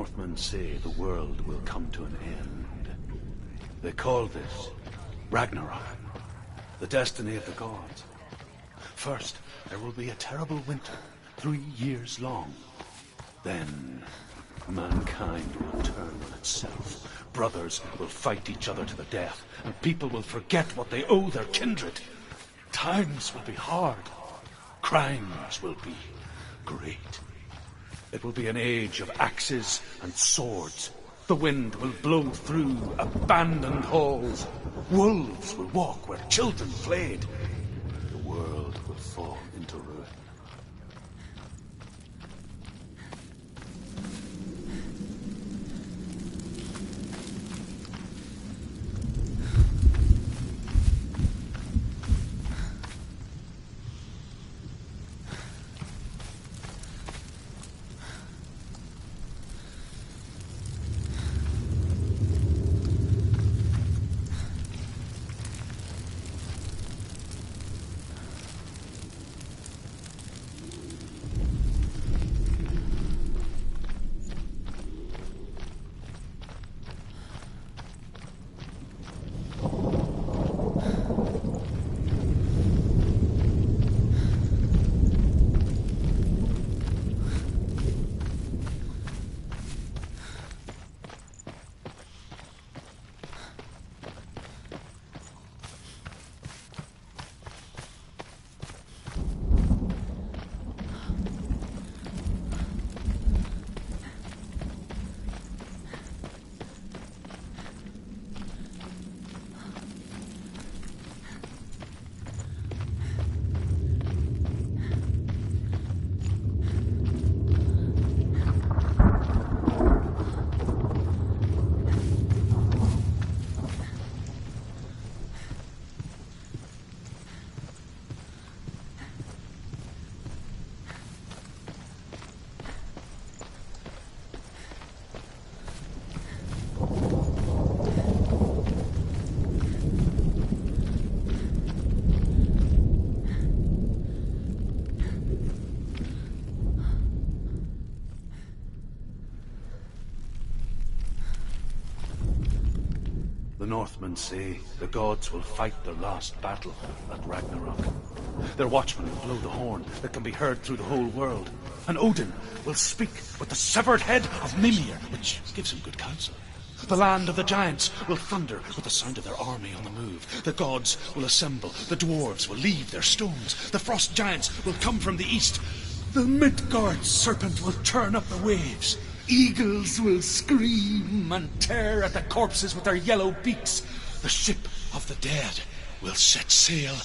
Northmen say the world will come to an end. They call this Ragnarok, the destiny of the gods. First, there will be a terrible winter, 3 years long. Then, mankind will turn on itself. Brothers will fight each other to the death, and people will forget what they owe their kindred. Times will be hard. Crimes will be great. It will be an age of axes and swords. The wind will blow through abandoned halls. Wolves will walk where children played. The world will fall into ruin. The Northmen say the gods will fight their last battle at Ragnarok. Their watchmen will blow the horn that can be heard through the whole world. And Odin will speak with the severed head of Mimir, which gives him good counsel. The land of the giants will thunder with the sound of their army on the move. The gods will assemble. The dwarves will leave their stones. The frost giants will come from the east. The Midgard serpent will turn up the waves. Eagles will scream and tear at the corpses with their yellow beaks. The ship of the dead will set sail.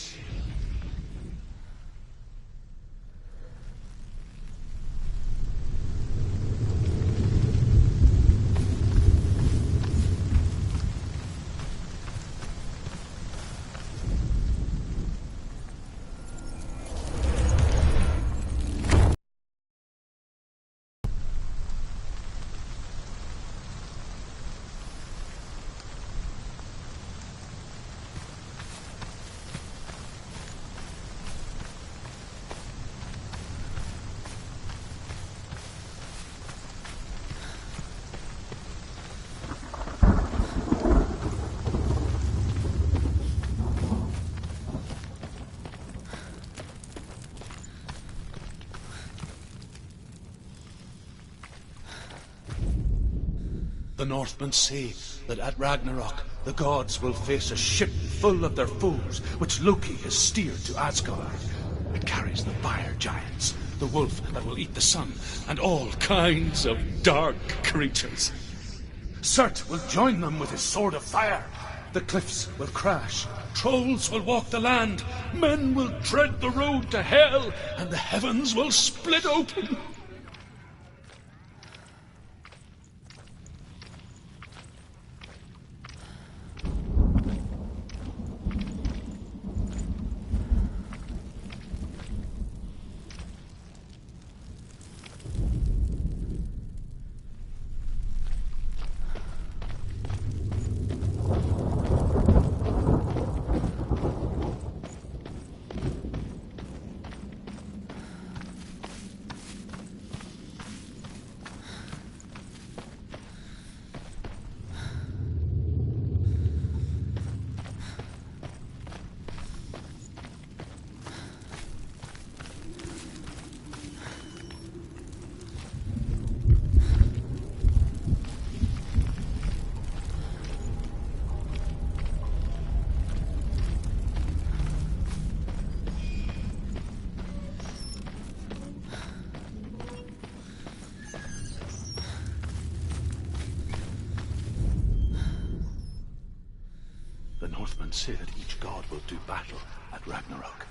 The Northmen say that at Ragnarok, the gods will face a ship full of their foes, which Loki has steered to Asgard. It carries the fire giants, the wolf that will eat the sun, and all kinds of dark creatures. Surt will join them with his sword of fire. The cliffs will crash, trolls will walk the land, men will tread the road to hell, and the heavens will split open. say that each god will do battle at Ragnarok.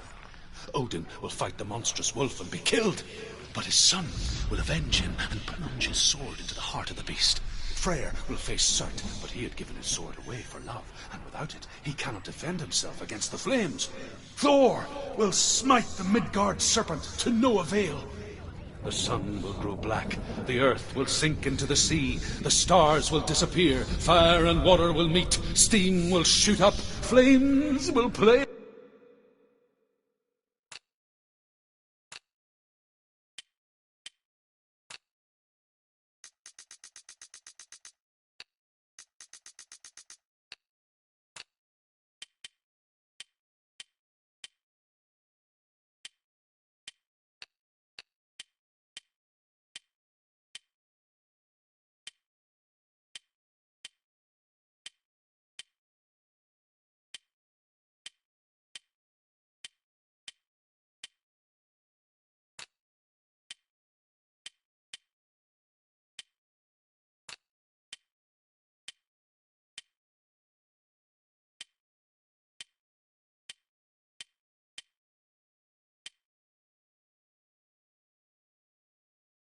Odin will fight the monstrous wolf and be killed, but his son will avenge him and plunge his sword into the heart of the beast. Freyr will face Surt, but he had given his sword away for love, and without it, he cannot defend himself against the flames. Thor will smite the Midgard serpent to no avail. The sun will grow black, the earth will sink into the sea, the stars will disappear, fire and water will meet, steam will shoot up, flames will play.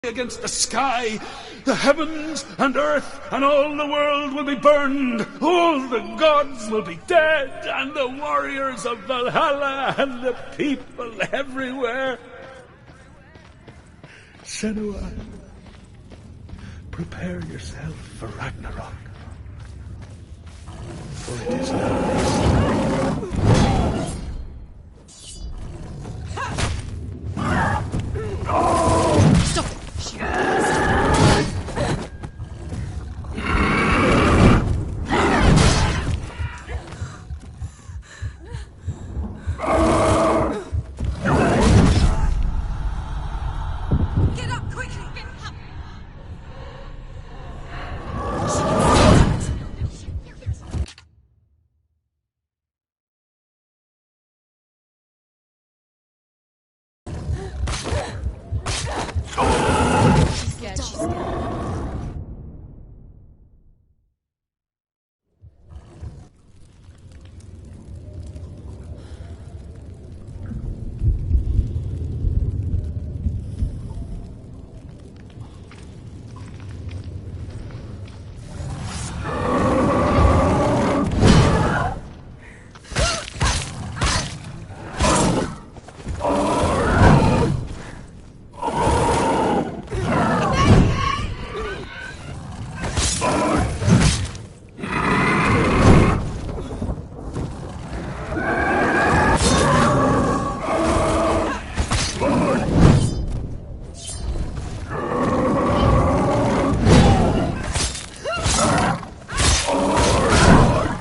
Against the sky, the heavens and earth, and all the world will be burned. All the gods will be dead, and the warriors of Valhalla, and the people everywhere. Senua, prepare yourself for Ragnarok, for it is now. Stop it! Get up quickly! Get up! She's scared. She's scared.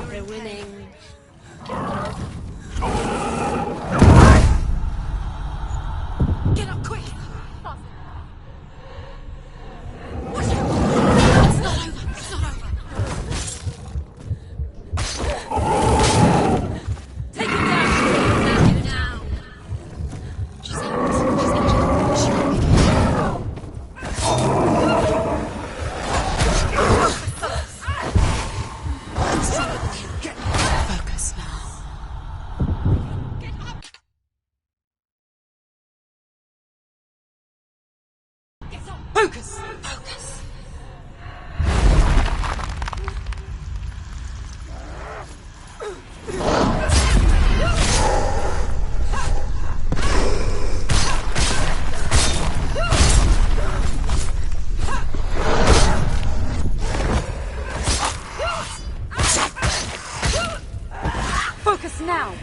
We're winning. Get up quick! Watch out! It's not over! It's not over! Take him down! Take him down! She's out. She's injured. She won't make it. Focus now. Get up! Get up! Focus! Focus! Focus now!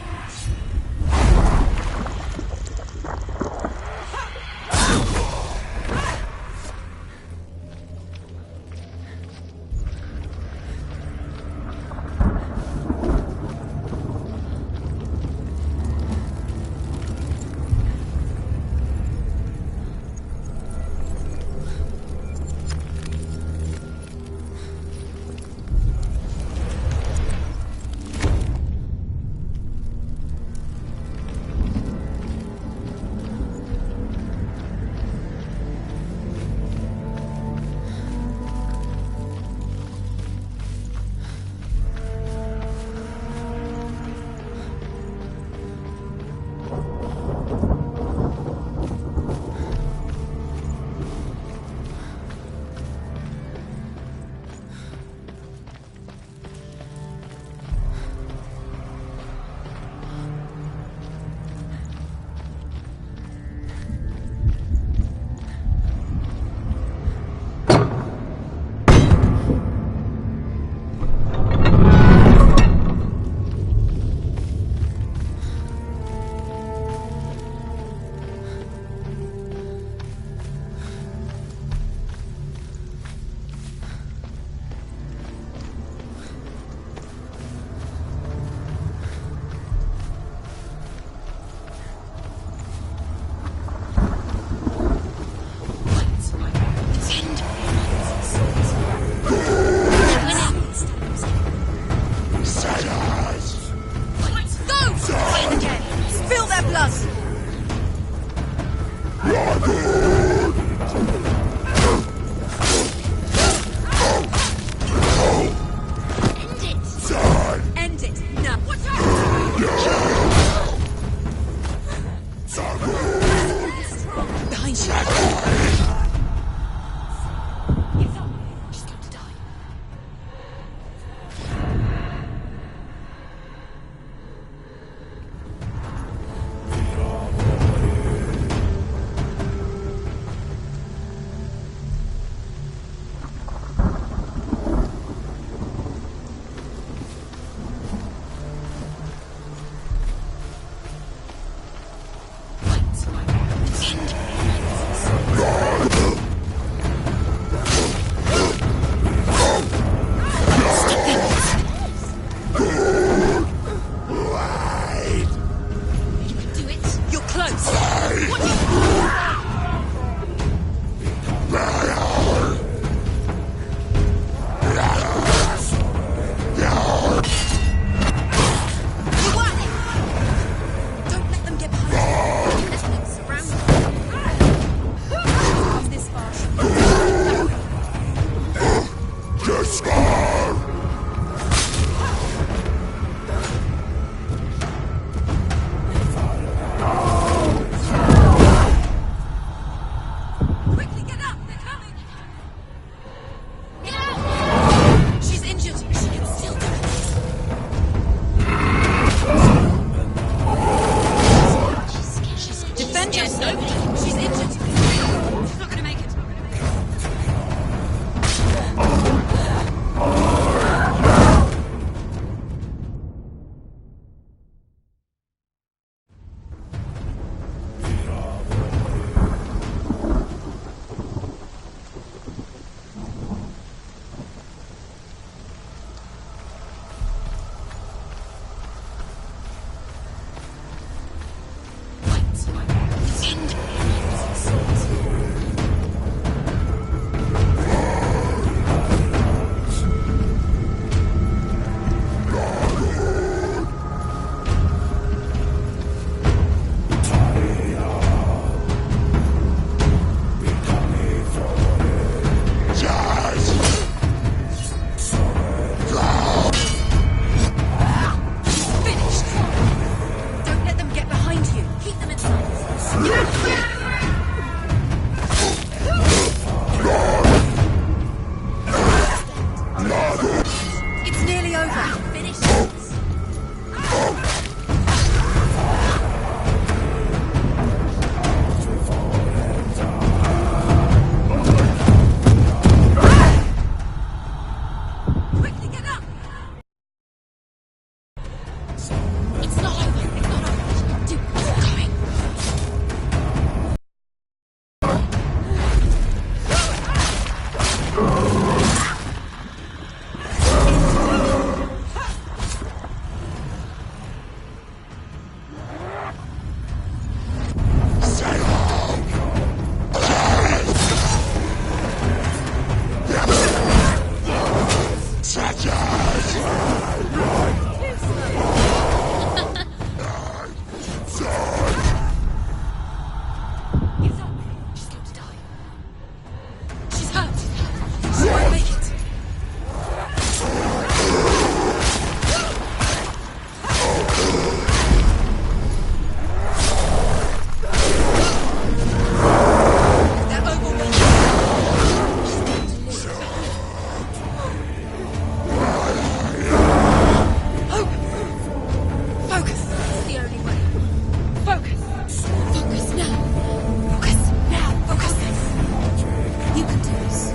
You can do this.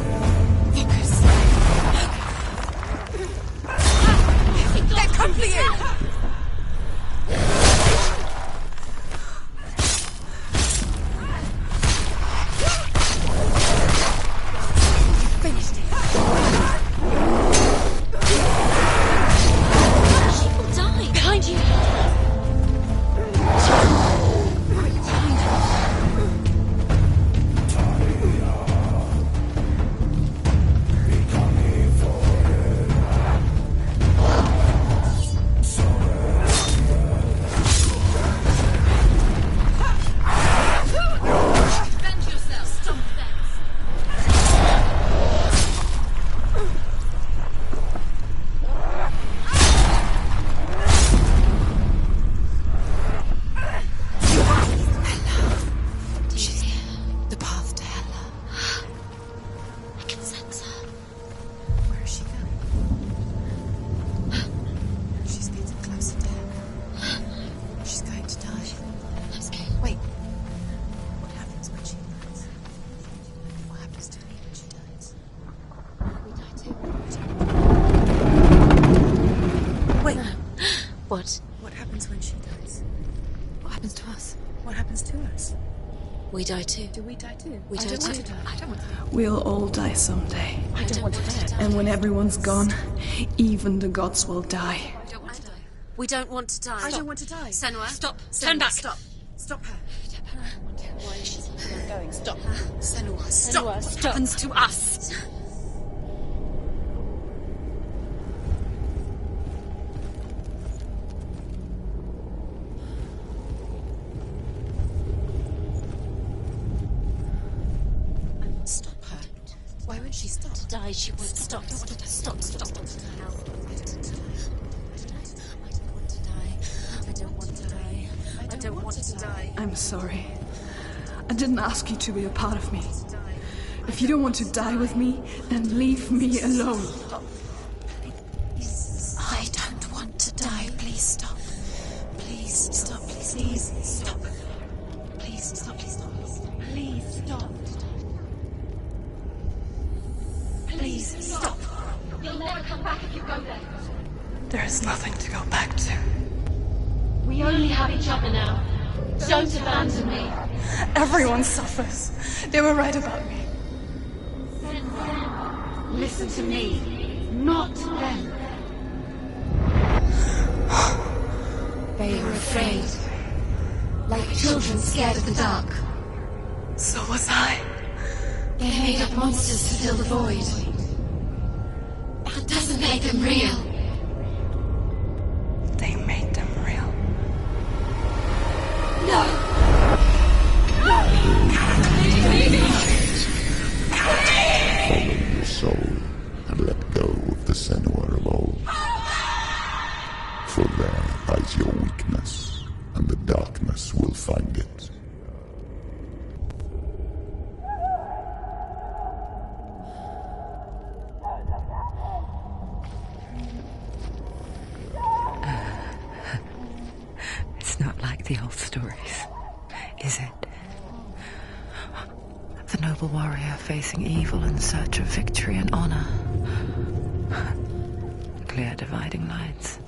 Focus. They've come for you! Finished it. She will die. Behind you. What? What happens when she dies? What happens to us? What happens to us? We die too. Do we die too? We I die don't want too. to die. I don't want to die. We'll all die someday. I don't want to die. And when everyone's gone, even the gods will die. I don't want to die. We don't want to die. I don't want to die. Senua, Stop. Turn back. Stop. Stop her. Why is she Going. Stop. Senua, stop. Senua, What stop. happens to us? Stop her. Why won't she stop? to die? She won't stop. Stop. Stop. Stop. I don't want to die. I don't want to die. I'm sorry. I didn't ask you to be a part of me. If you don't want to die with me, then leave me alone. I don't want to die. Please stop. Please stop. Please stop. Please stop. Please stop. Please stop. Please stop. You'll never come back if you go there. There is nothing to go back to. We only have each other now. Don't abandon me. Everyone suffers. They were right about me. Listen to me, not them. They were afraid, like children scared of the dark. So was I. They made up monsters to fill the void. That doesn't make them real. They made them real. No! Follow your soul and let go of the Senua of old. For there lies your weakness, and the darkness will find it. It's not like the old stories, is it? The noble warrior facing evil in search of victory and honor. Clear dividing lines.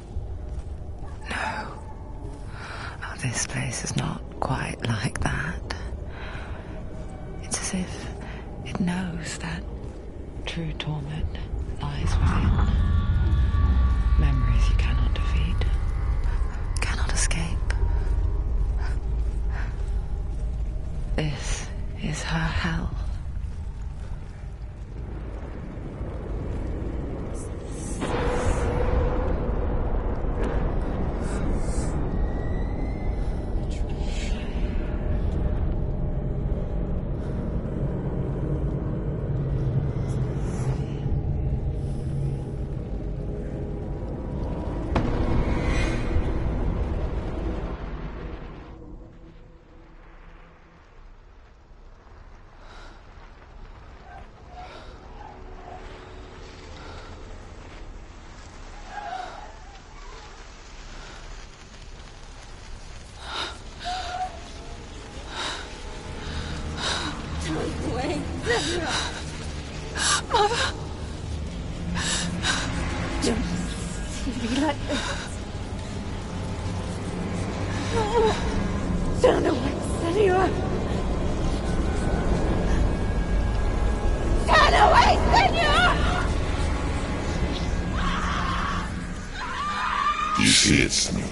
No. Oh, this place is not quite like that. It's as if it knows that true torment lies within. Memories you cannot defeat, cannot escape. This is her hell. Mother! Don't see me like this. Turn away, Senua! Turn away, Senua! Do you see it, Senua?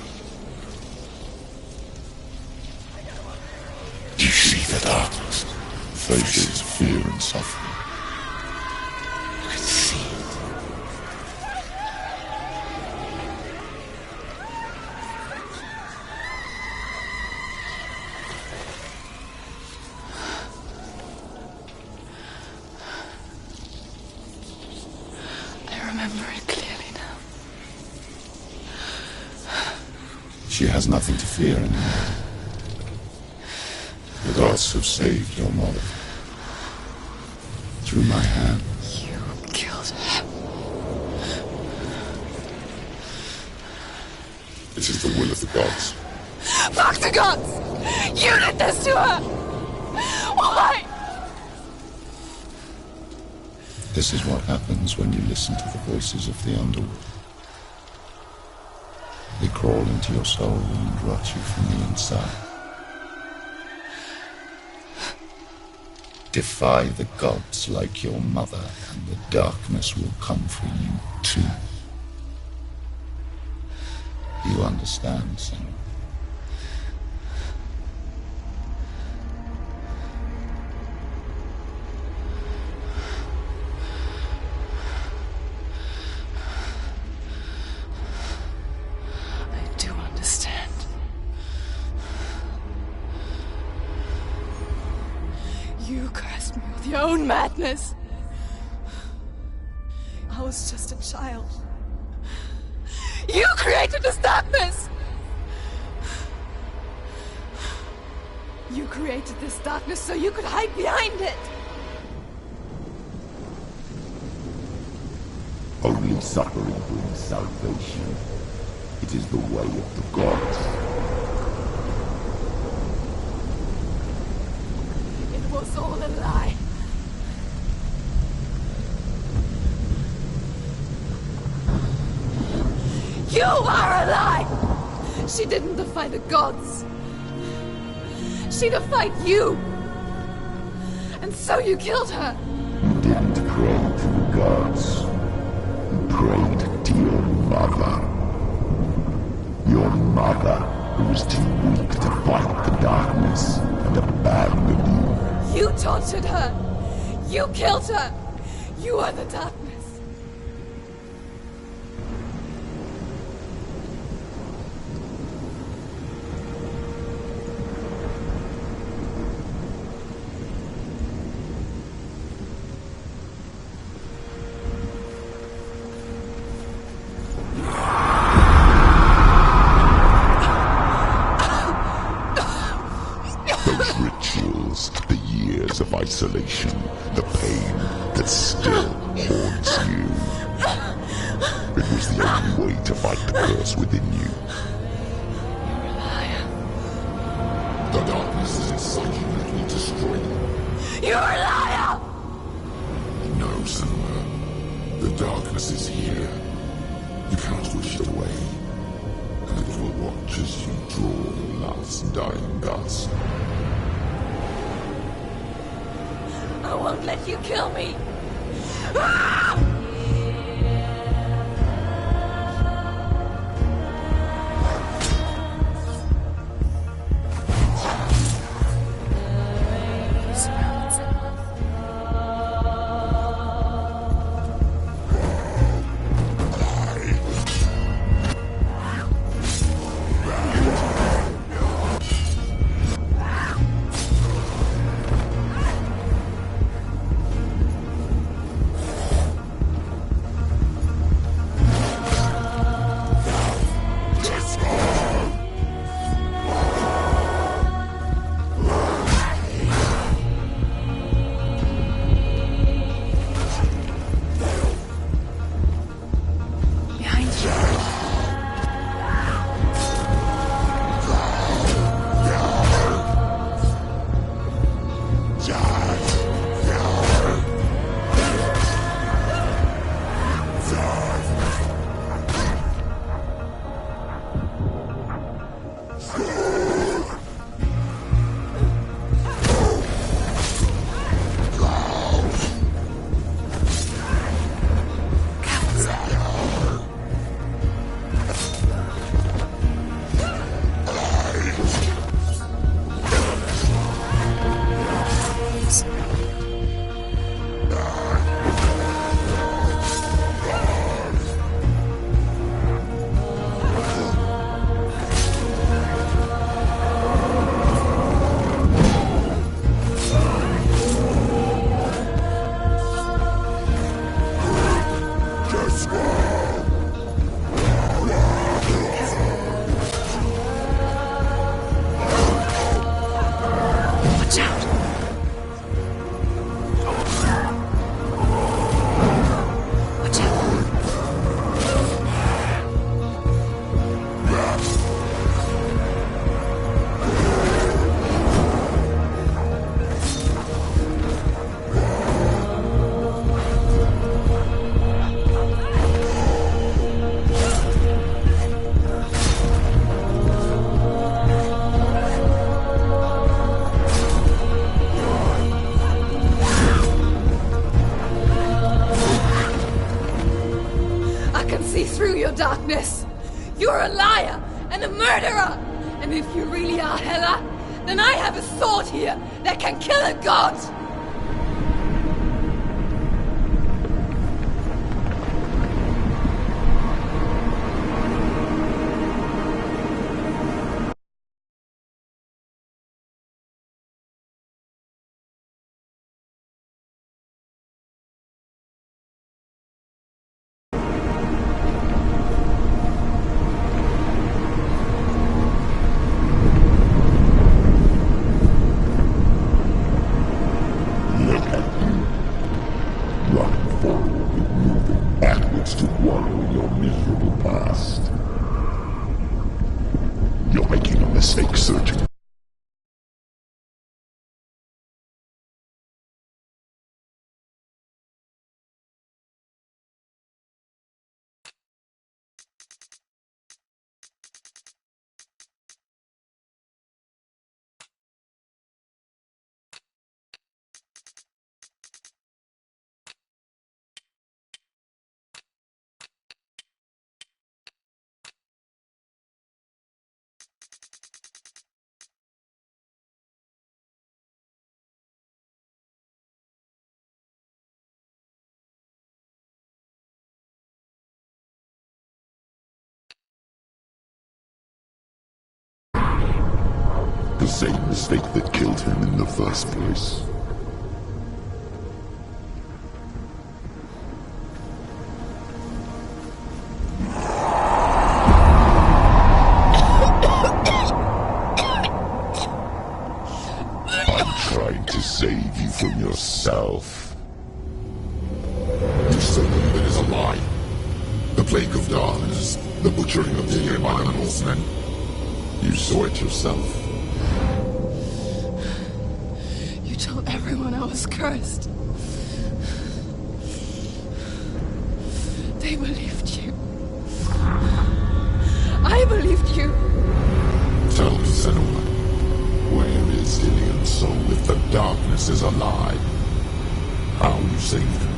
Do you see the darkness? Faces of fear and suffering. You can see it. I remember it clearly now. She has nothing to fear anymore. The gods have saved your mother. Through my hand. You killed her. It is the will of the gods. Fuck the gods! You did this to her! Why? This is what happens when you listen to the voices of the underworld. They crawl into your soul and rot you from the inside. Defy the gods like your mother, and the darkness will come for you too. You understand, Senua? I do understand. You cursed me with your own madness. I was just a child. You created this darkness! You created this darkness so you could hide behind it! Only suffering brings salvation. It is the way of the gods. It was all a lie. You are a lie! She didn't defy the gods. She defied you. And so you killed her. You didn't pray to the gods. You prayed to your mother. Your mother, who was too weak to fight the darkness and abandoned you. You tortured her. You killed her. You are the darkness. Those rituals, the years of isolation, the pain that still haunts you. It was the only way to fight the curse within you. You're a liar. The darkness is inside you and it will destroy you. You're a liar! No, Senua. The darkness is here. You cannot wish it away. And it will watch as you draw the last dying gasp. I won't let you kill me! true, your darkness. You're a liar and a murderer. And if you really are Hela, then I have a sword here that can kill a god. To wallow in your miserable past. You're making a mistake searching. The same mistake that killed him in the first place. I'm trying to save you from yourself. You still believe it is a lie. The plague of darkness, the butchering of Dillion by the Northmen. You saw it yourself. You told everyone I was cursed. They believed you. I believed you. Tell me, Senua, where is Dillion's soul if the darkness is alive? How you saved her?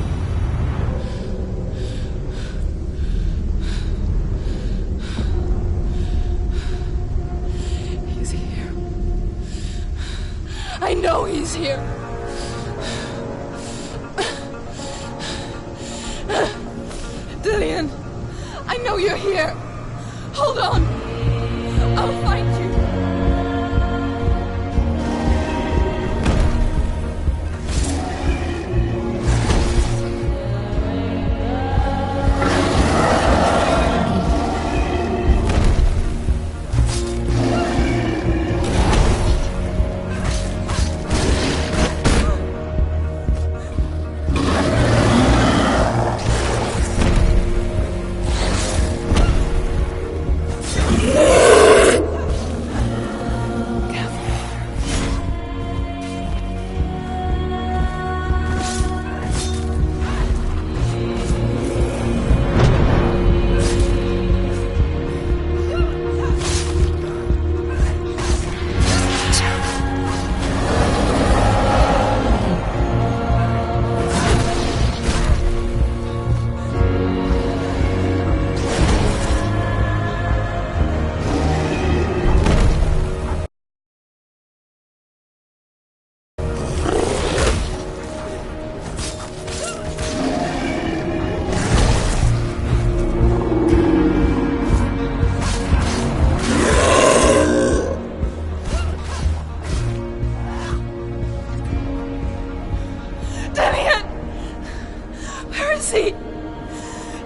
He's here. I know he's here. Dillion, I know you're here. Hold on. I'll find you.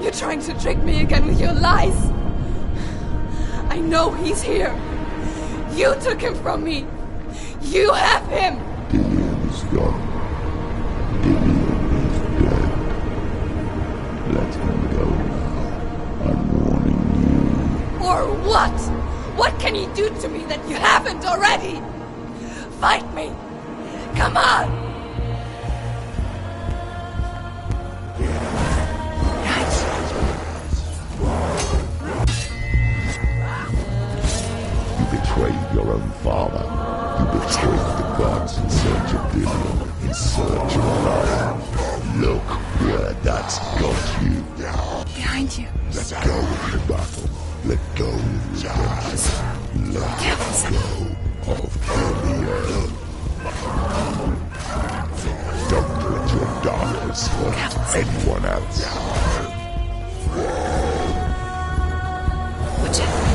You're trying to trick me again with your lies. I know he's here. You took him from me. You have him. Dillion is gone. Dillion is dead. Let him go now. I'm warning you. Or what? What can he do to me that you haven't already? Fight me. Come on. You betrayed your own father. You betrayed the gods in search of Dillion, in search of life. Look where that's got you. Behind Behind you. Let go of the battle. Let go of redemption. Let go of failure. Don't let your darkness hurt anyone else. Watch out.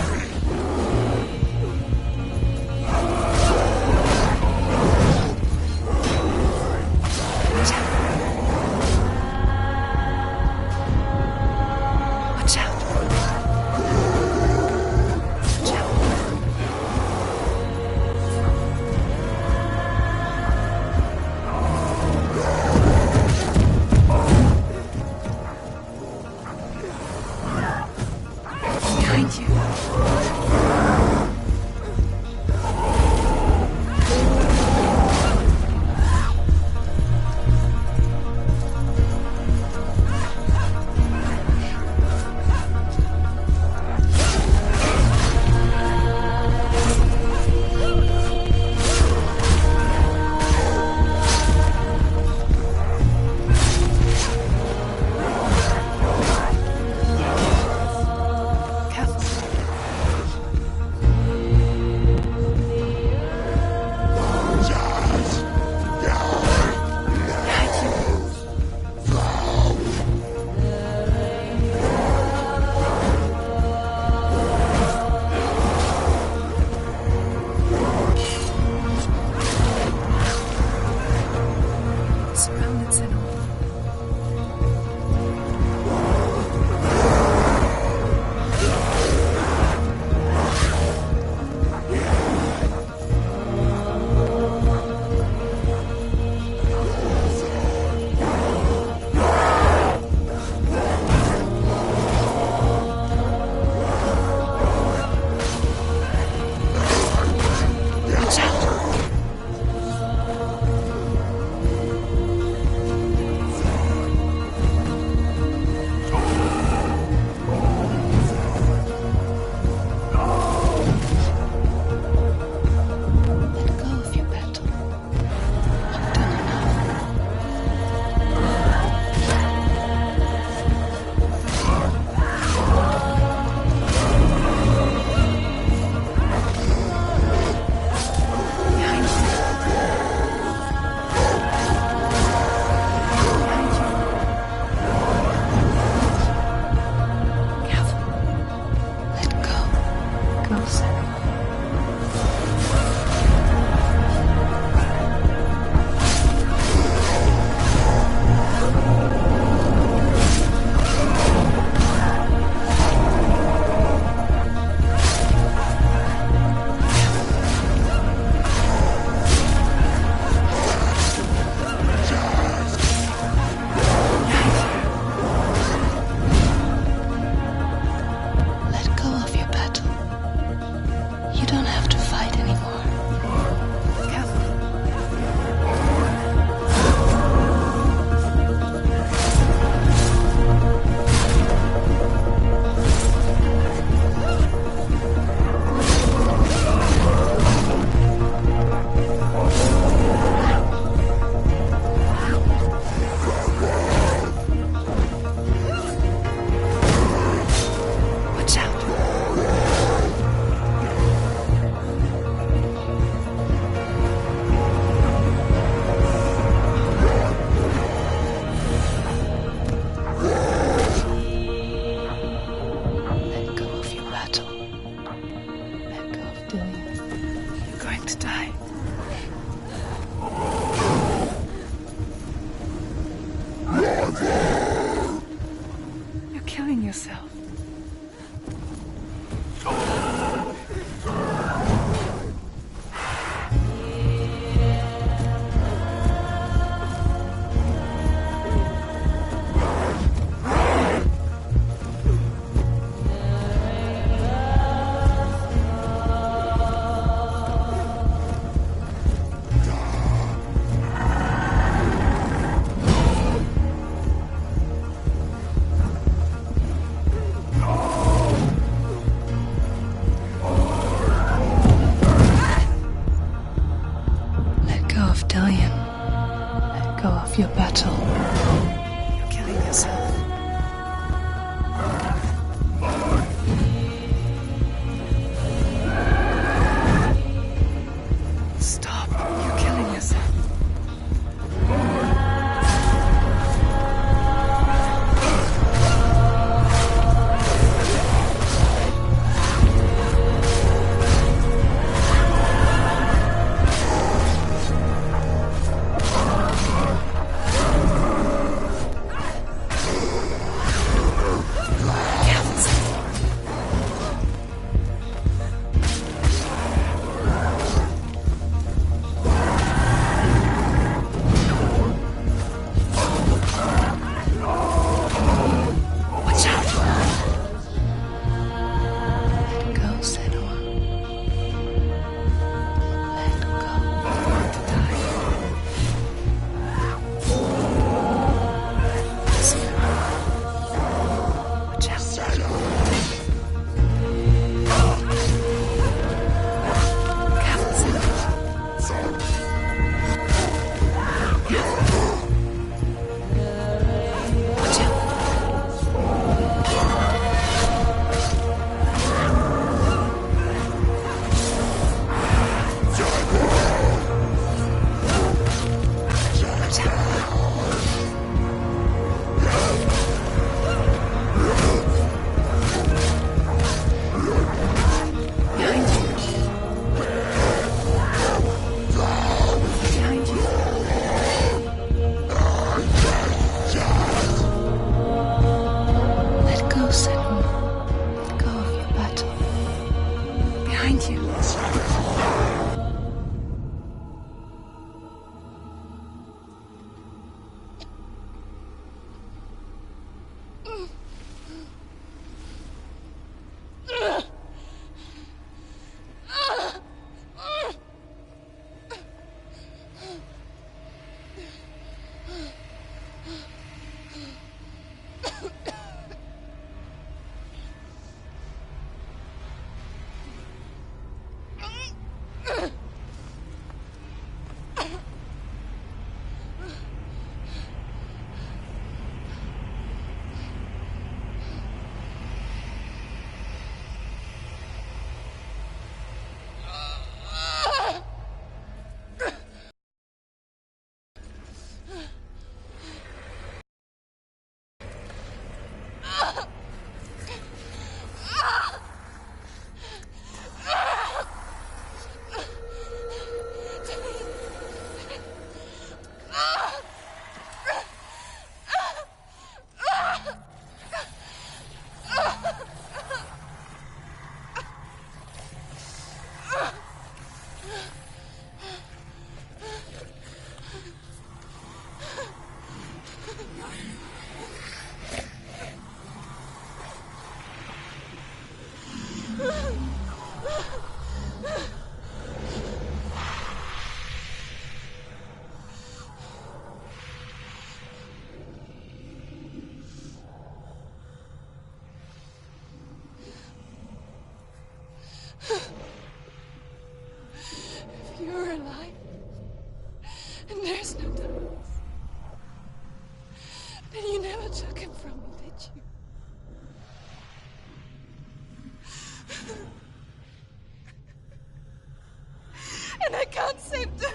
yourself. never took him from me, did you? And I can't seem to...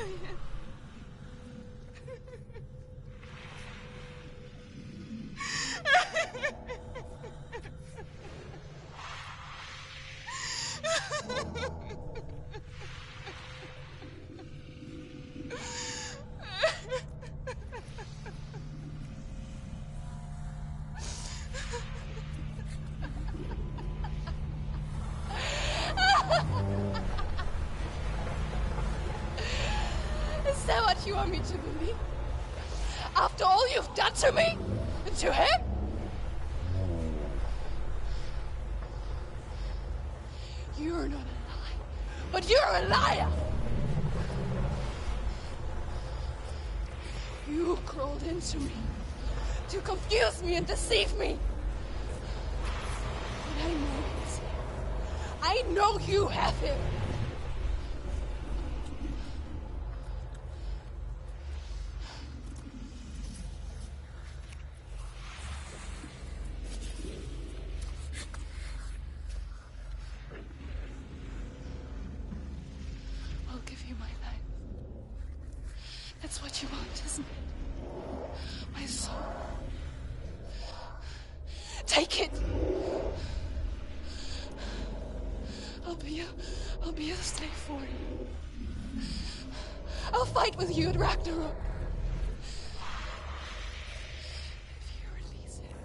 Is that what you want me to believe? After all you've done to me? And to him? You're not a liar, but you're a liar! You crawled into me to confuse me and deceive me. But I know it's him. I know you have him. I'll give you my life. That's what you want, isn't it? My soul. Take it. I'll be a slave for you. I'll fight with you at Ragnarok. If you release him.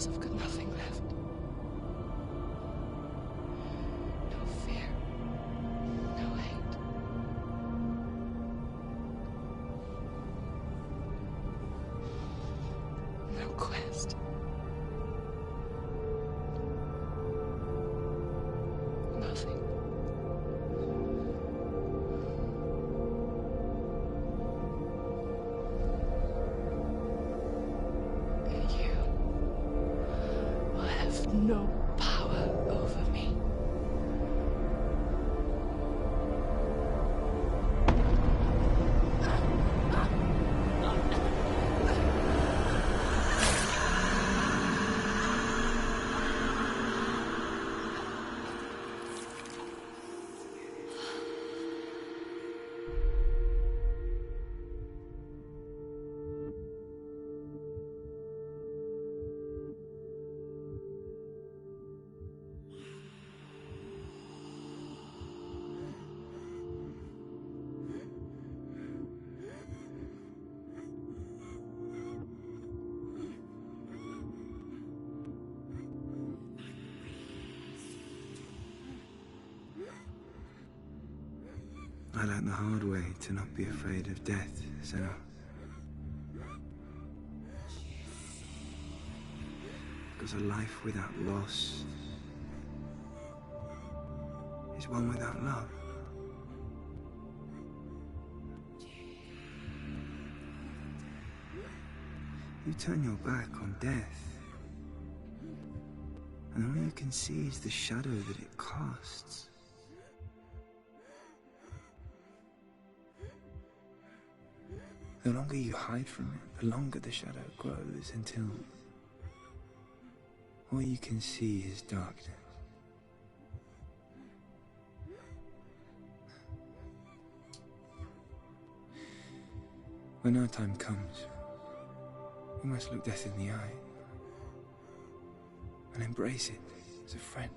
I've got nothing left. No fear. No hate. No quest. Nothing. No power over me. I learned the hard way to not be afraid of death, Senua. Because a life without loss is one without love. You turn your back on death, and all you can see is the shadow that it casts. The longer you hide from it, the longer the shadow grows until all you can see is darkness. When our time comes, we must look death in the eye and embrace it as a friend.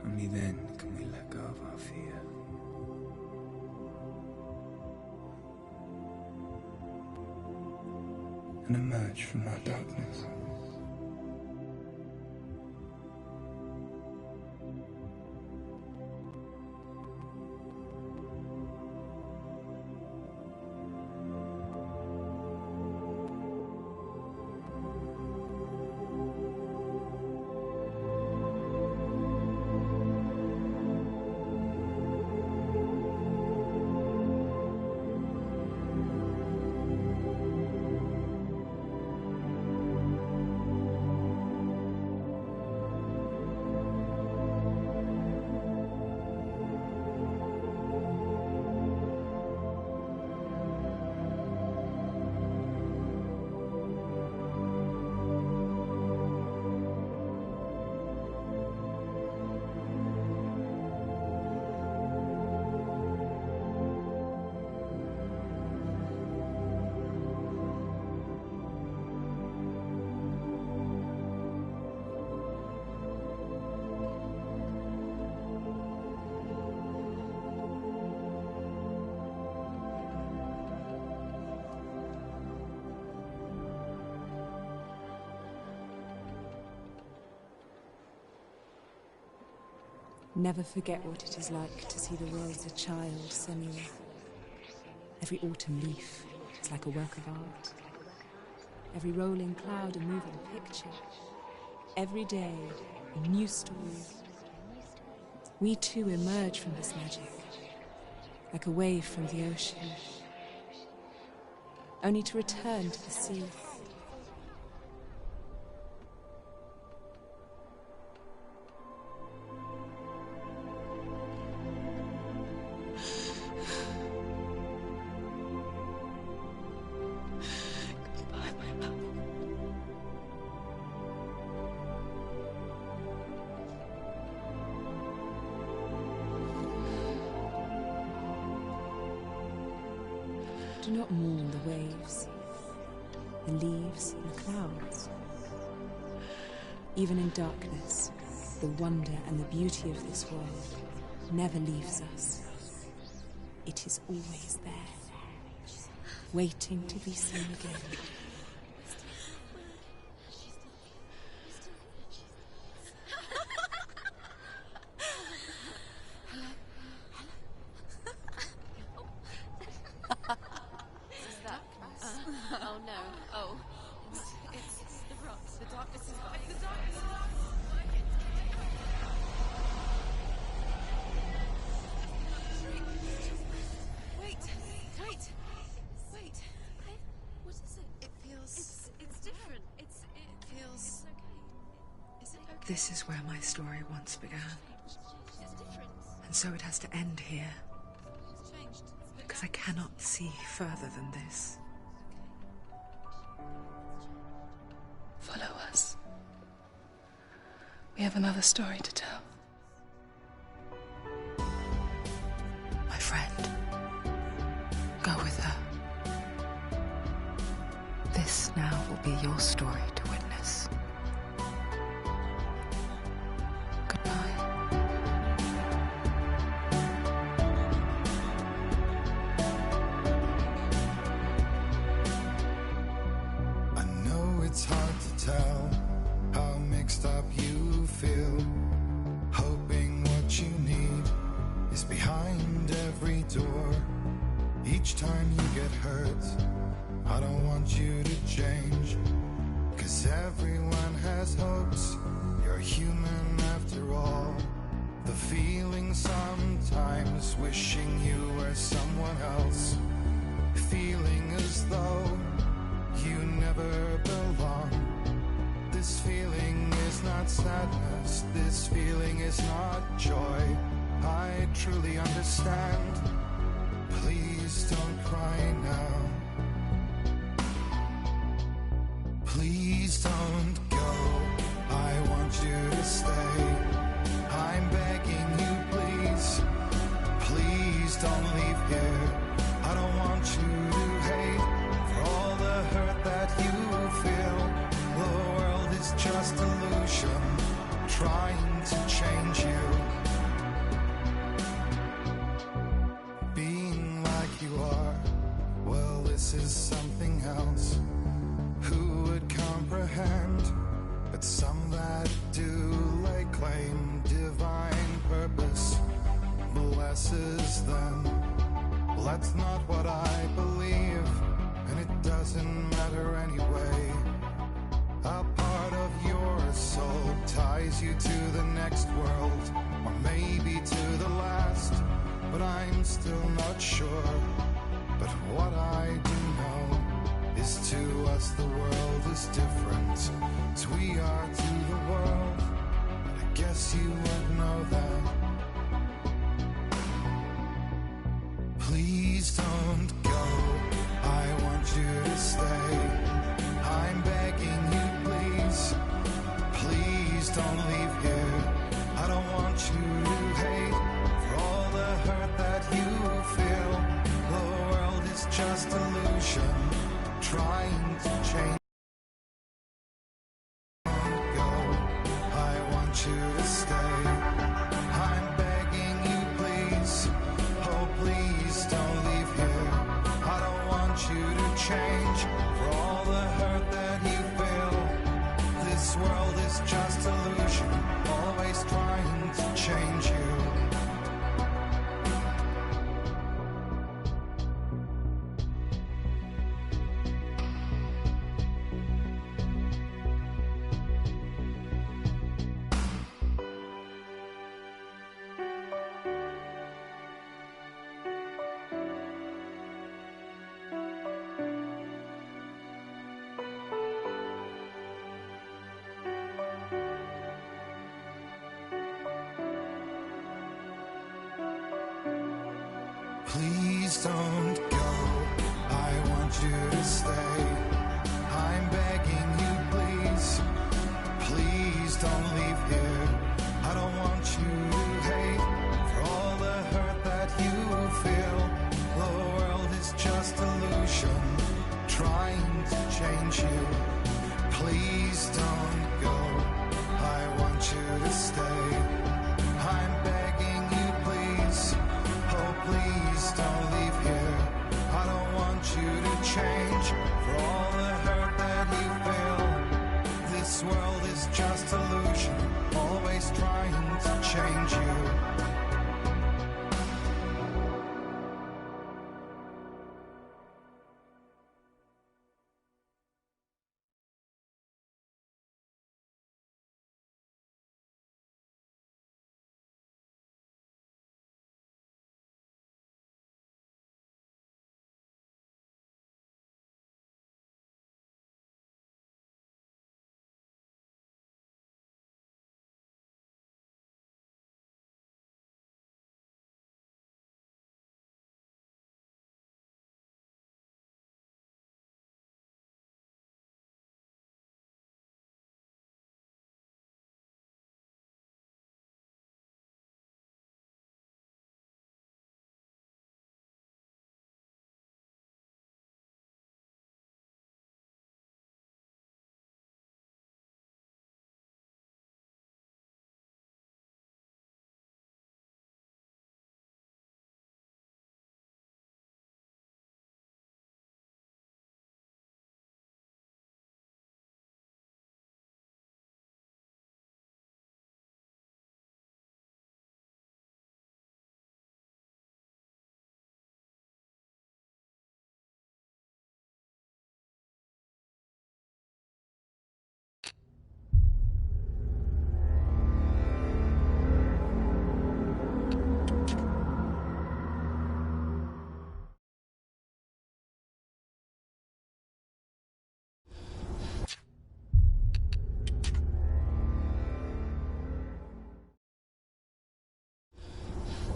Only then can we let go of our fear. And emerge from our darkness. Never forget what it is like to see the world as a child, Senua. Every autumn leaf is like a work of art. Every rolling cloud a moving picture. Every day a new story. We too emerge from this magic, like a wave from the ocean, only to return to the sea. Do not mourn the waves, the leaves, and the clouds. Even in darkness, the wonder and the beauty of this world never leaves us. It is always there, waiting to be seen again. This is where my story once began. And so it has to end here. Because I cannot see further than this. Follow us. We have another story to tell. My friend, go with her. This now will be your story to witness. It's hard to tell how mixed up you feel, hoping what you need is behind every door. Each time you get hurt, I don't want you to change, 'cause everyone has hopes, you're human after all. The feeling sometimes wishing you were someone else, feeling as though you never belong. This feeling is not sadness, this feeling is not joy. I truly understand. Please don't cry now. Please don't go. I want you to stay. I'm begging you, please. don't leave here. I don't want you to hate for all the hurt that you feel. The world is just illusion, trying to change you. Being like you are, well, this is something else. Who would comprehend? But some that do lay claim divine purpose blesses them. Well, that's not what I believe, and it doesn't matter anyway. A part of your soul ties you to the next world, or maybe to the last, but I'm still not sure. But what I do know is to us the world is different as we are to the world. But I guess you would know that. Please don't go, I want you to stay. I'm begging you, please. Please don't leave here. I don't want you to hate for all the hurt that you feel. The world is just illusion, trying to change. Don't go, I want you to stay. I'm begging you, please. Oh, please don't leave here. I don't want you to change for all the hurt that you feel. This world is just illusion, always trying to change you. Please don't go, I want you to stay. I'm begging you, please. Please don't leave here. I don't want you to hate for all the hurt that you feel. The world is just illusion, trying to change you. Please don't go, I want you to stay. I'm begging you, please. Oh, please don't leave here. I don't want you to change for all the hurt that you feel. This world is just illusion, always trying to change you.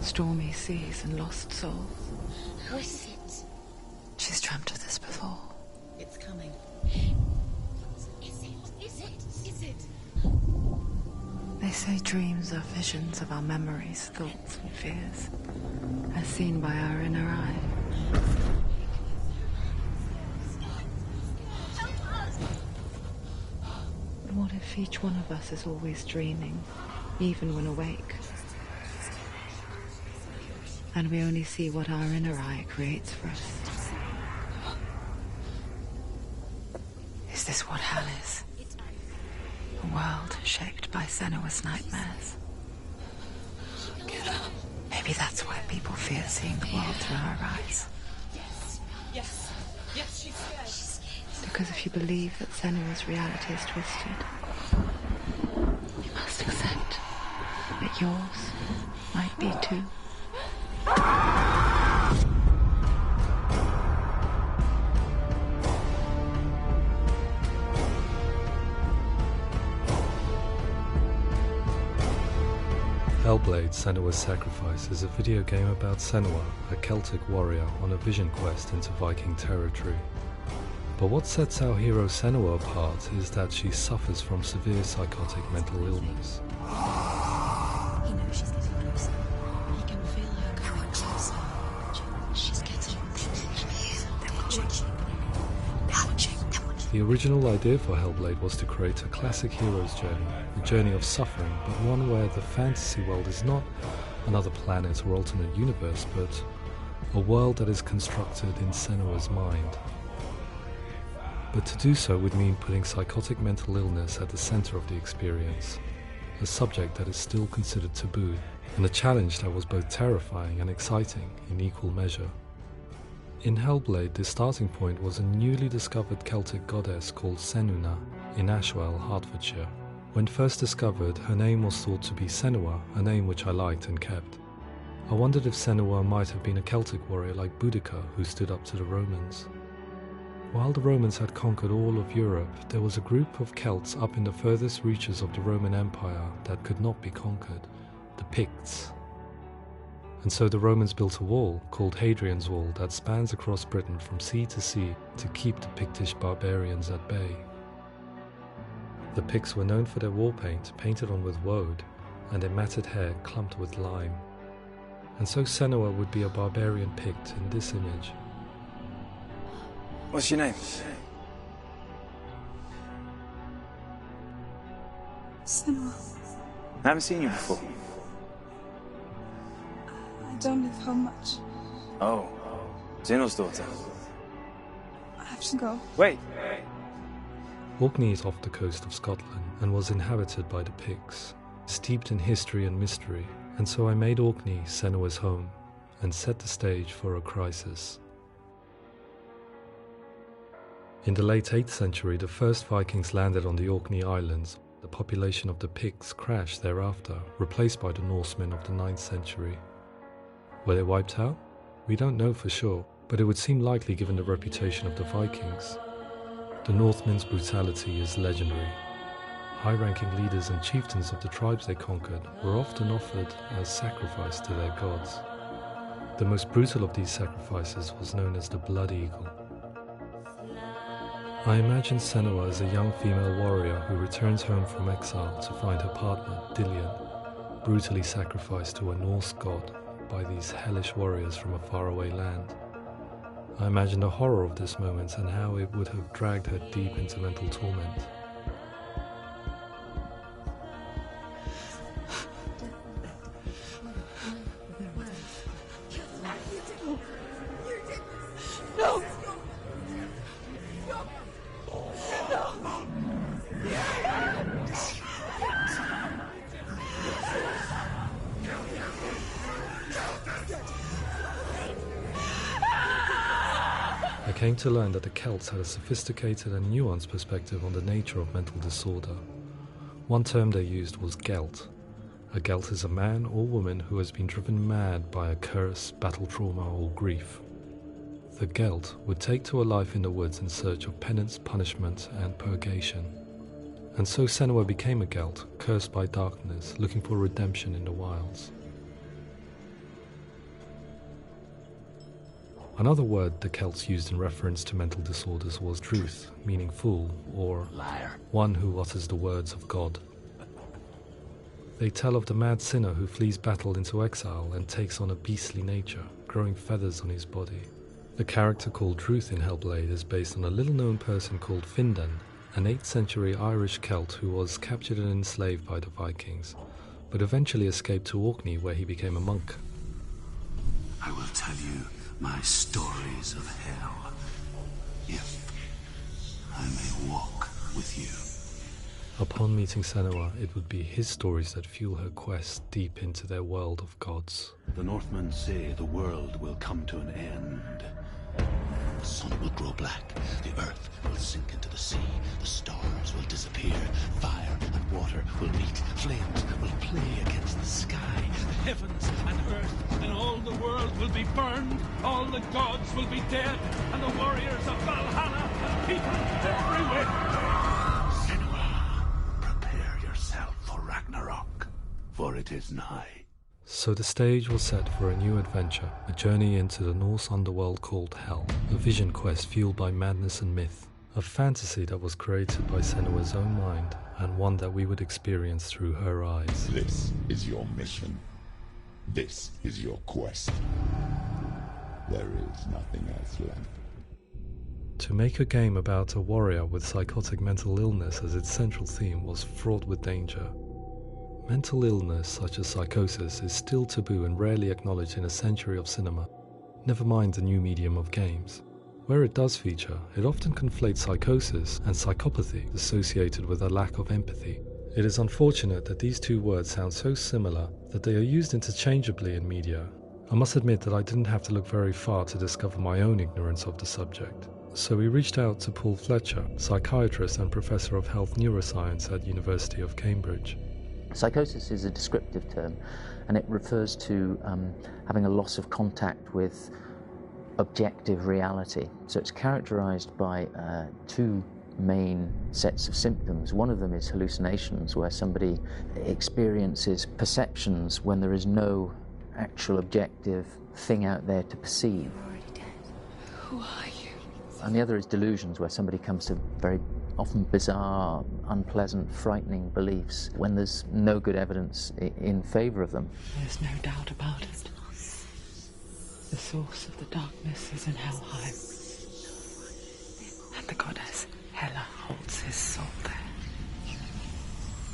Stormy seas and lost souls. Who is it? She's dreamt of this before. It's coming. Is it? Is it? Is it? They say dreams are visions of our memories, thoughts and fears. And as seen by our inner eye. But what if each one of us is always dreaming, even when awake? And we only see what our inner eye creates for us. Is this what hell is? A world shaped by Senua's nightmares. Maybe that's why people fear seeing the world through our eyes. Yes, she's scared. Because if you believe that Senua's reality is twisted, you must accept that yours might be too. Hellblade Senua's Sacrifice is a video game about Senua, a Celtic warrior on a vision quest into Viking territory. But what sets our hero Senua apart is that she suffers from severe psychotic mental illness. He knows she's getting closer. He can feel her coming closer. She's getting closer. They're watching. The original idea for Hellblade was to create a classic hero's journey, a journey of suffering, but one where the fantasy world is not another planet or alternate universe, but a world that is constructed in Senua's mind. But to do so would mean putting psychotic mental illness at the center of the experience, a subject that is still considered taboo, and a challenge that was both terrifying and exciting in equal measure. In Hellblade, the starting point was a newly discovered Celtic goddess called Senuna in Ashwell, Hertfordshire. When first discovered, her name was thought to be Senua, a name which I liked and kept. I wondered if Senua might have been a Celtic warrior like Boudica who stood up to the Romans. While the Romans had conquered all of Europe, there was a group of Celts up in the furthest reaches of the Roman Empire that could not be conquered, the Picts. And so the Romans built a wall, called Hadrian's Wall, that spans across Britain from sea to sea to keep the Pictish barbarians at bay. The Picts were known for their war paint, painted on with woad, and their matted hair clumped with lime. And so Senua would be a barbarian Pict in this image. What's your name? Senua. I haven't seen you before. I don't live home much. Oh, Zeno's daughter. I have to go. Wait! Orkney is off the coast of Scotland and was inhabited by the Picts, steeped in history and mystery, and so I made Orkney Senua's home and set the stage for a crisis. In the late 8th century, the first Vikings landed on the Orkney Islands. The population of the Picts crashed thereafter, replaced by the Norsemen of the 9th century. Were they wiped out? We don't know for sure, but it would seem likely given the reputation of the Vikings. The Northmen's brutality is legendary. High-ranking leaders and chieftains of the tribes they conquered were often offered as sacrifice to their gods. The most brutal of these sacrifices was known as the Blood Eagle. I imagine Senua as a young female warrior who returns home from exile to find her partner, Dillion, brutally sacrificed to a Norse god by these hellish warriors from a faraway land. I imagine the horror of this moment and how it would have dragged her deep into mental torment. I came to learn that the Celts had a sophisticated and nuanced perspective on the nature of mental disorder. One term they used was gelt. A gelt is a man or woman who has been driven mad by a curse, battle trauma, or grief. The gelt would take to a life in the woods in search of penance, punishment, and purgation. And so Senua became a gelt, cursed by darkness, looking for redemption in the wilds. Another word the Celts used in reference to mental disorders was truth, meaning fool, or liar, one who utters the words of God. They tell of the mad sinner who flees battle into exile and takes on a beastly nature, growing feathers on his body. The character called Ruth in Hellblade is based on a little-known person called Findan, an 8th century Irish Celt who was captured and enslaved by the Vikings, but eventually escaped to Orkney where he became a monk. I will tell you my stories of hell, if I may walk with you. Upon meeting Senua, it would be his stories that fuel her quest deep into their world of gods. The Northmen say the world will come to an end. The sun will grow black, the earth will sink into the sea, the stars will disappear, fire and water will meet, flames will play against the sky, the heavens and earth and all the world will be burned, all the gods will be dead, and the warriors of Valhalla and people everywhere. For Ragnarok, for it is nigh. So the stage was set for a new adventure, a journey into the Norse underworld called Hell, a vision quest fueled by madness and myth, a fantasy that was created by Senua's own mind, and one that we would experience through her eyes. This is your mission. This is your quest. There is nothing else left. To make a game about a warrior with psychotic mental illness as its central theme was fraught with danger. Mental illness such as psychosis is still taboo and rarely acknowledged in a century of cinema, never mind the new medium of games. Where it does feature, it often conflates psychosis and psychopathy associated with a lack of empathy. It is unfortunate that these two words sound so similar that they are used interchangeably in media. I must admit that I didn't have to look very far to discover my own ignorance of the subject. So we reached out to Paul Fletcher, psychiatrist and professor of health neuroscience at University of Cambridge. Psychosis is a descriptive term, and it refers to having a loss of contact with objective reality. So it's characterized by two main sets of symptoms. One of them is hallucinations, where somebody experiences perceptions when there is no actual objective thing out there to perceive. You're already dead. Who are you? And the other is delusions, where somebody comes to very often bizarre, unpleasant, frightening beliefs when there's no good evidence in favour of them. There's no doubt about it. The source of the darkness is in Helheim, and the goddess Hela holds his soul there.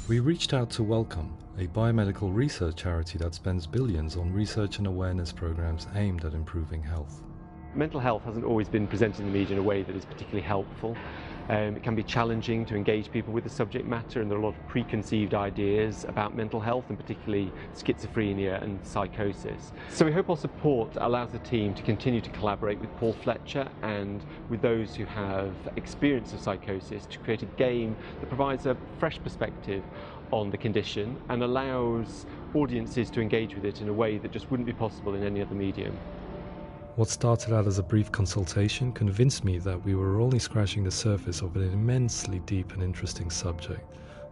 We reached out to Welcome, a biomedical research charity that spends billions on research and awareness programs aimed at improving health. Mental health hasn't always been presented in the media in a way that is particularly helpful. It can be challenging to engage people with the subject matter, and there are a lot of preconceived ideas about mental health, and particularly schizophrenia and psychosis. So we hope our support allows the team to continue to collaborate with Paul Fletcher and with those who have experience of psychosis to create a game that provides a fresh perspective on the condition and allows audiences to engage with it in a way that just wouldn't be possible in any other medium. What started out as a brief consultation convinced me that we were only scratching the surface of an immensely deep and interesting subject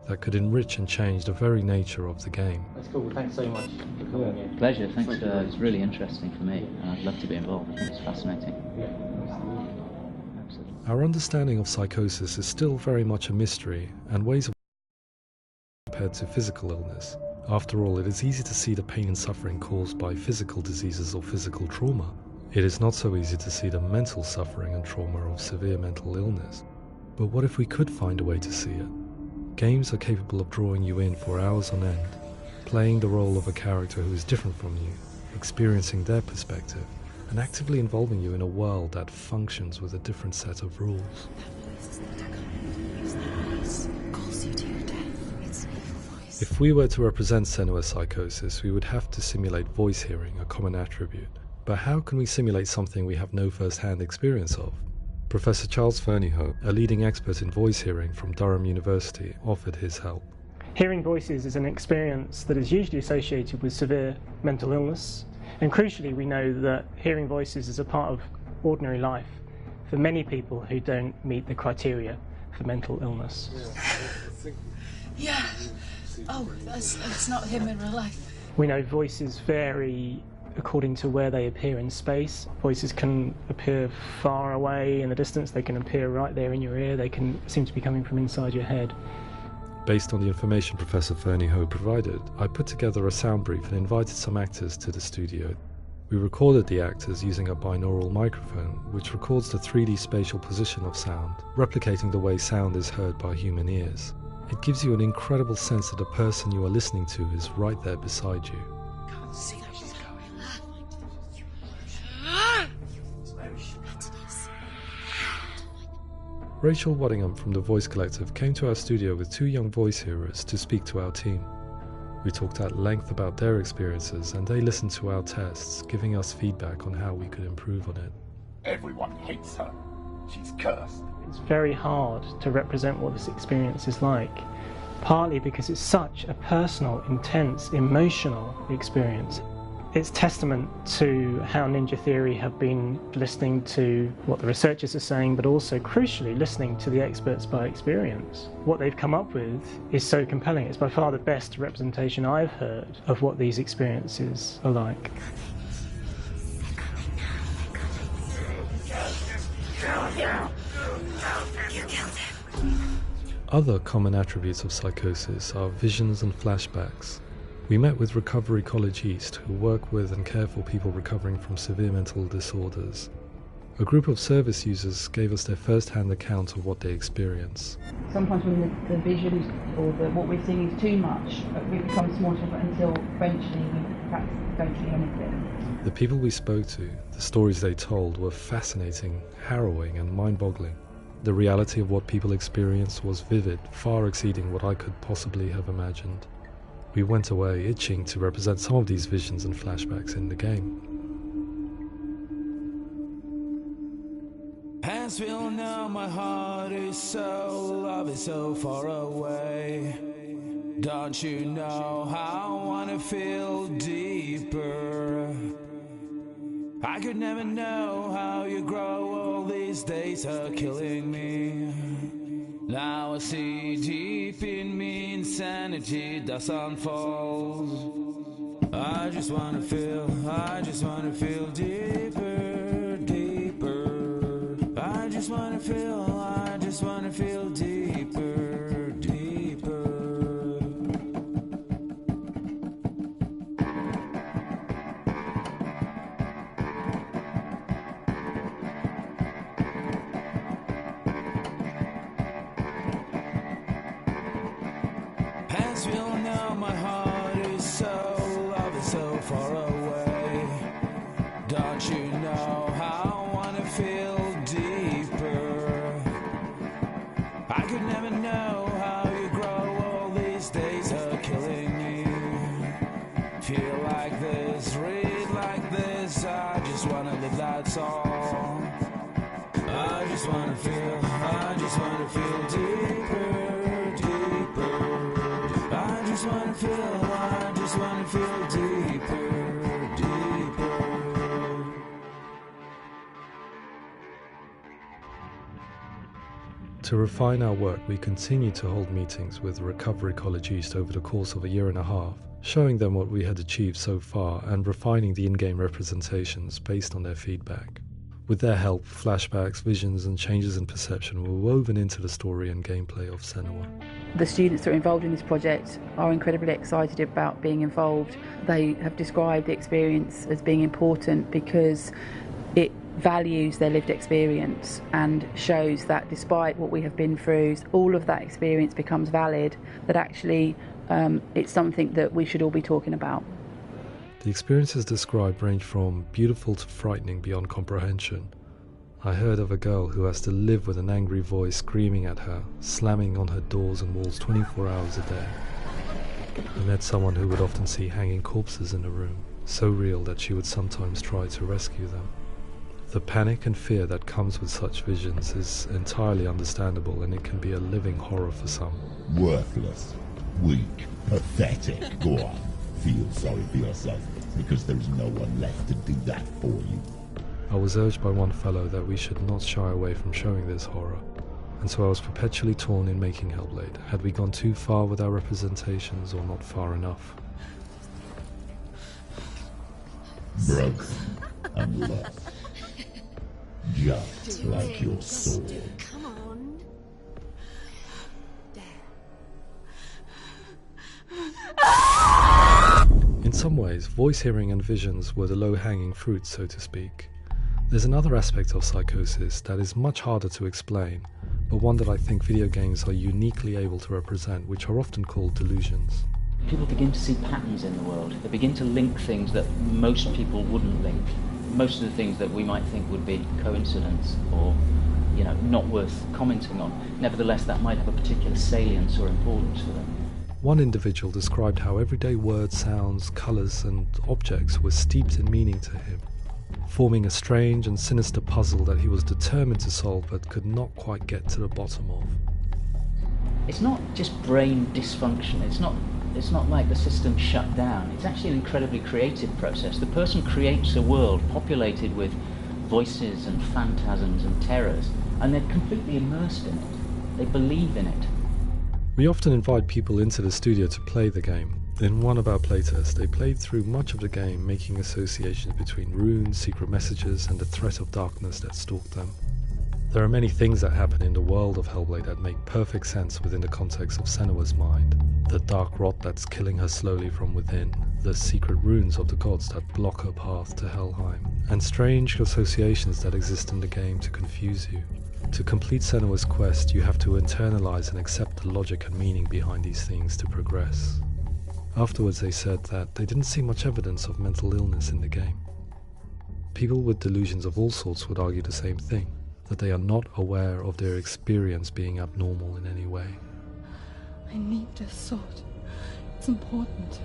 that could enrich and change the very nature of the game. That's cool. Thanks so much for coming here. Pleasure. Thanks. It's really interesting for me, and I'd love to be involved. I think it's fascinating. Absolutely. Our understanding of psychosis is still very much a mystery, and ways of compared to physical illness. After all, it is easy to see the pain and suffering caused by physical diseases or physical trauma. It is not so easy to see the mental suffering and trauma of severe mental illness. But what if we could find a way to see it? Games are capable of drawing you in for hours on end, playing the role of a character who is different from you, experiencing their perspective, and actively involving you in a world that functions with a different set of rules. If we were to represent Senua's psychosis, we would have to simulate voice hearing, a common attribute. But how can we simulate something we have no first-hand experience of? Professor Charles Fernyhough, a leading expert in voice hearing from Durham University, offered his help. Hearing voices is an experience that is usually associated with severe mental illness, and crucially we know that hearing voices is a part of ordinary life for many people who don't meet the criteria for mental illness. Yeah. Oh, that's not him in real life. We know voices vary according to where they appear in space. Voices can appear far away in the distance, they can appear right there in your ear, they can seem to be coming from inside your head. Based on the information Professor Fernie Ho provided, I put together a sound brief and invited some actors to the studio. We recorded the actors using a binaural microphone, which records the 3D spatial position of sound, replicating the way sound is heard by human ears. It gives you an incredible sense that the person you are listening to is right there beside you. Can't see where she's going. Rachel Waddingham from the Voice Collective came to our studio with 2 young voice hearers to speak to our team. We talked at length about their experiences and they listened to our tests, giving us feedback on how we could improve on it. Everyone hates her. She's cursed. It's very hard to represent what this experience is like, partly because it's such a personal, intense, emotional experience. It's testament to how Ninja Theory have been listening to what the researchers are saying, but also, crucially, listening to the experts by experience. What they've come up with is so compelling. It's by far the best representation I've heard of what these experiences are like. Other common attributes of psychosis are visions and flashbacks. We met with Recovery College East, who work with and care for people recovering from severe mental disorders. A group of service users gave us their first-hand account of what they experience. Sometimes when the visions or what we're seeing is too much, it becomes more difficult until eventually we perhaps don't see anything. The people we spoke to, the stories they told, were fascinating, harrowing and mind-boggling. The reality of what people experienced was vivid, far exceeding what I could possibly have imagined. We went away itching to represent some of these visions and flashbacks in the game. As we all know, my heart is so, love is so far away. Don't you know how I wanna feel deeper? I could never know how you grow, all these days are killing me. Now I see deep in me insanity does unfold. I just wanna feel deeper, deeper. I just wanna feel deeper, deeper. As we all know, my heart is so, love is so far away. Don't you know how I wanna feel deeper? I could never know how you grow, all these days are killing me. Feel like this, read like this, I just wanna live, that's all. I just wanna feel deeper, deeper. I just wanna feel deeper, deeper. To refine our work, we continue to hold meetings with Recovery College East over the course of a year and a half, showing them what we had achieved so far and refining the in-game representations based on their feedback. With their help, flashbacks, visions and changes in perception were woven into the story and gameplay of Senua. The students that are involved in this project are incredibly excited about being involved. They have described the experience as being important because it values their lived experience and shows that despite what we have been through, all of that experience becomes valid, that actually it's something that we should all be talking about. The experiences described range from beautiful to frightening beyond comprehension. I heard of a girl who has to live with an angry voice screaming at her, slamming on her doors and walls 24 hours a day. I met someone who would often see hanging corpses in a room, so real that she would sometimes try to rescue them. The panic and fear that comes with such visions is entirely understandable, and it can be a living horror for some. Worthless, weak, pathetic. Go on, feel sorry for yourself, because there's no one left to do that for you. I was urged by one fellow that we should not shy away from showing this horror, and so I was perpetually torn in making Hellblade. Had we gone too far with our representations or not far enough? Broken and lost. Just like your soul. Come on. There. In some ways, voice hearing and visions were the low-hanging fruit, so to speak. There's another aspect of psychosis that is much harder to explain, but one that I think video games are uniquely able to represent, which are often called delusions. People begin to see patterns in the world. They begin to link things that most people wouldn't link. Most of the things that we might think would be coincidence or, not worth commenting on. Nevertheless, that might have a particular salience or importance for them. One individual described how everyday words, sounds, colours and objects were steeped in meaning to him, forming a strange and sinister puzzle that he was determined to solve but could not quite get to the bottom of. It's not just brain dysfunction, it's not like the system shut down. It's actually an incredibly creative process. The person creates a world populated with voices and phantasms and terrors, and they're completely immersed in it. They believe in it. We often invite people into the studio to play the game. In one of our playtests, they played through much of the game, making associations between runes, secret messages, and the threat of darkness that stalked them. There are many things that happen in the world of Hellblade that make perfect sense within the context of Senua's mind. The dark rot that's killing her slowly from within, the secret runes of the gods that block her path to Helheim, and strange associations that exist in the game to confuse you. To complete Senua's quest, you have to internalize and accept the logic and meaning behind these things to progress. Afterwards they said that they didn't see much evidence of mental illness in the game. People with delusions of all sorts would argue the same thing, that they are not aware of their experience being abnormal in any way. I need this sword. It's important.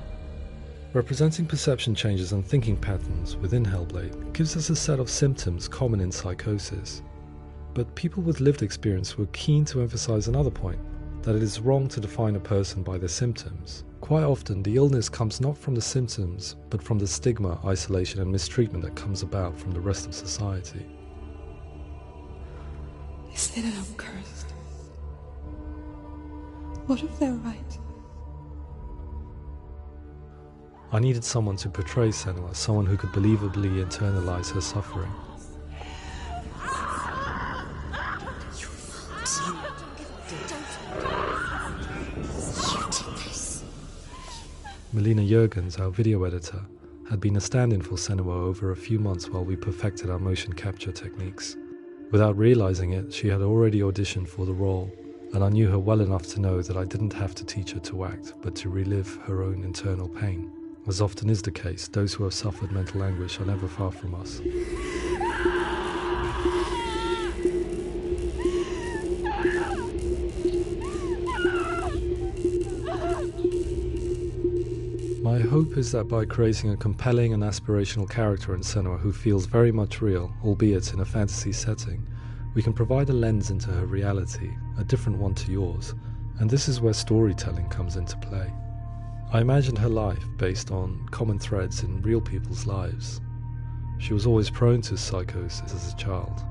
Representing perception changes and thinking patterns within Hellblade gives us a set of symptoms common in psychosis. But people with lived experience were keen to emphasize another point, that it is wrong to define a person by their symptoms. Quite often, the illness comes not from the symptoms, but from the stigma, isolation and mistreatment that comes about from the rest of society. They say that I'm cursed. What if they're right? I needed someone to portray Senua, someone who could believably internalize her suffering. Melina Jurgens, our video editor, had been a stand-in for Senua over a few months while we perfected our motion capture techniques. Without realizing it, she had already auditioned for the role, and I knew her well enough to know that I didn't have to teach her to act, but to relive her own internal pain. As often is the case, those who have suffered mental anguish are never far from us. My hope is that by creating a compelling and aspirational character in Senua who feels very much real, albeit in a fantasy setting, we can provide a lens into her reality, a different one to yours, and this is where storytelling comes into play. I imagined her life based on common threads in real people's lives. She was always prone to psychosis as a child.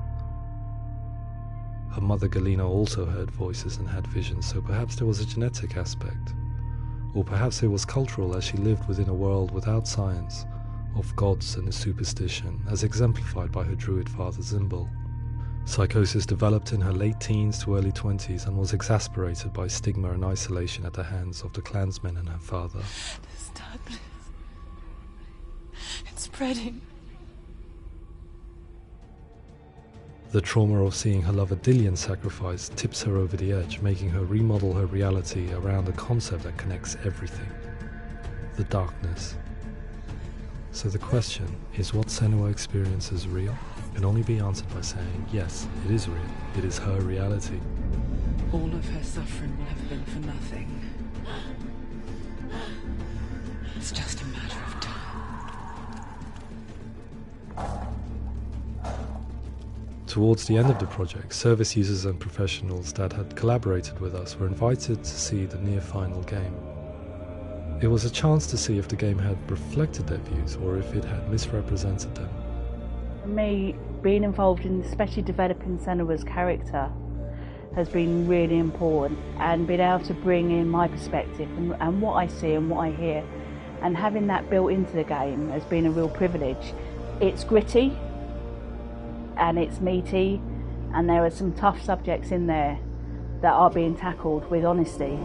Her mother Galina also heard voices and had visions, so perhaps there was a genetic aspect. Or perhaps it was cultural, as she lived within a world without science, of gods and a superstition, as exemplified by her druid father Zimbal. Psychosis developed in her late teens to early 20s and was exacerbated by stigma and isolation at the hands of the clansmen and her father. This darkness. It's spreading. The trauma of seeing her lover Dillian sacrificed tips her over the edge, making her remodel her reality around a concept that connects everything: the darkness. So the question, is what Senua experiences real? Can only be answered by saying, yes, it is real. It is her reality. All of her suffering will have been for nothing. It's just a matter of time. Towards the end of the project, service users and professionals that had collaborated with us were invited to see the near-final game. It was a chance to see if the game had reflected their views or if it had misrepresented them. For me, being involved in especially developing Senua's character has been really important, and being able to bring in my perspective and what I see and what I hear, and having that built into the game has been a real privilege. It's gritty and it's meaty, and there are some tough subjects in there that are being tackled with honesty.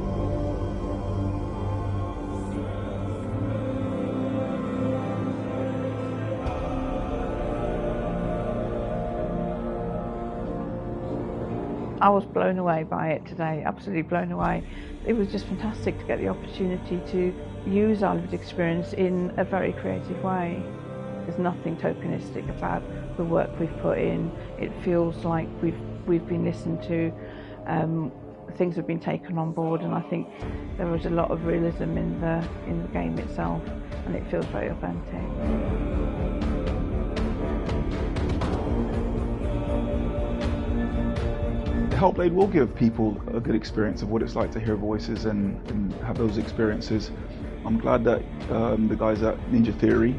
I was blown away by it today, absolutely blown away. It was just fantastic to get the opportunity to use our lived experience in a very creative way. There's nothing tokenistic about the work we've put in. It feels like we've been listened to, things have been taken on board, and I think there was a lot of realism in the game itself, and it feels very authentic. Hellblade will give people a good experience of what it's like to hear voices and have those experiences. I'm glad that the guys at Ninja Theory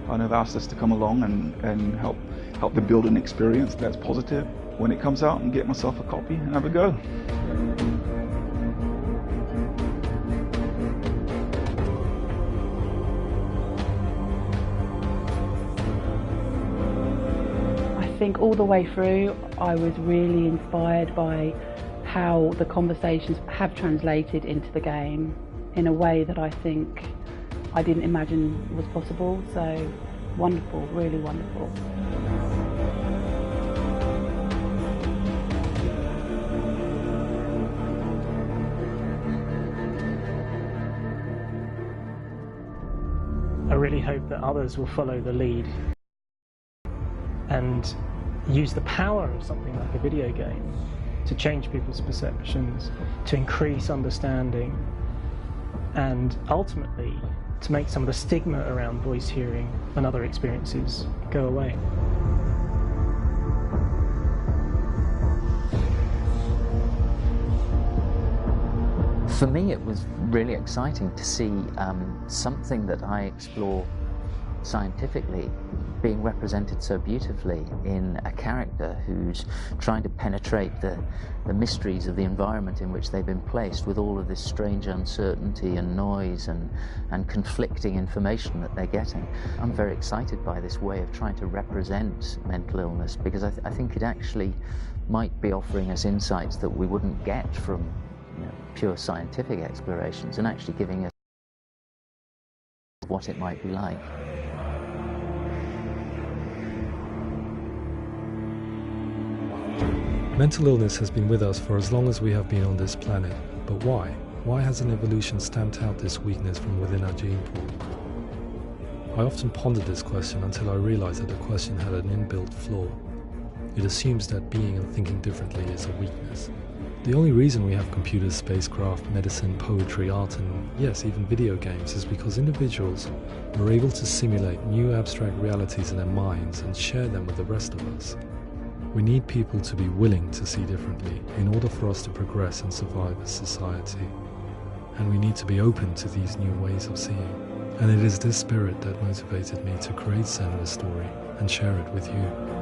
kind of asked us to come along and help them build an experience that's positive when it comes out, and get myself a copy and have a go. I think all the way through I was really inspired by how the conversations have translated into the game in a way that I think I didn't imagine was possible. So wonderful, really wonderful. I really hope that others will follow the lead and use the power of something like a video game to change people's perceptions, to increase understanding, and ultimately to make some of the stigma around voice hearing and other experiences go away. For me, it was really exciting to see something that I explore scientifically being represented so beautifully in a character who's trying to penetrate the mysteries of the environment in which they've been placed, with all of this strange uncertainty and noise and conflicting information that they're getting. I'm very excited by this way of trying to represent mental illness, because I think it actually might be offering us insights that we wouldn't get from pure scientific explorations, and actually giving us what it might be like. Mental illness has been with us for as long as we have been on this planet, but why? Why hasn't evolution stamped out this weakness from within our gene pool? I often pondered this question until I realized that the question had an inbuilt flaw. It assumes that being and thinking differently is a weakness. The only reason we have computers, spacecraft, medicine, poetry, art, and yes, even video games is because individuals are able to simulate new abstract realities in their minds and share them with the rest of us. We need people to be willing to see differently in order for us to progress and survive as society. And we need to be open to these new ways of seeing. And it is this spirit that motivated me to create Senua's story and share it with you.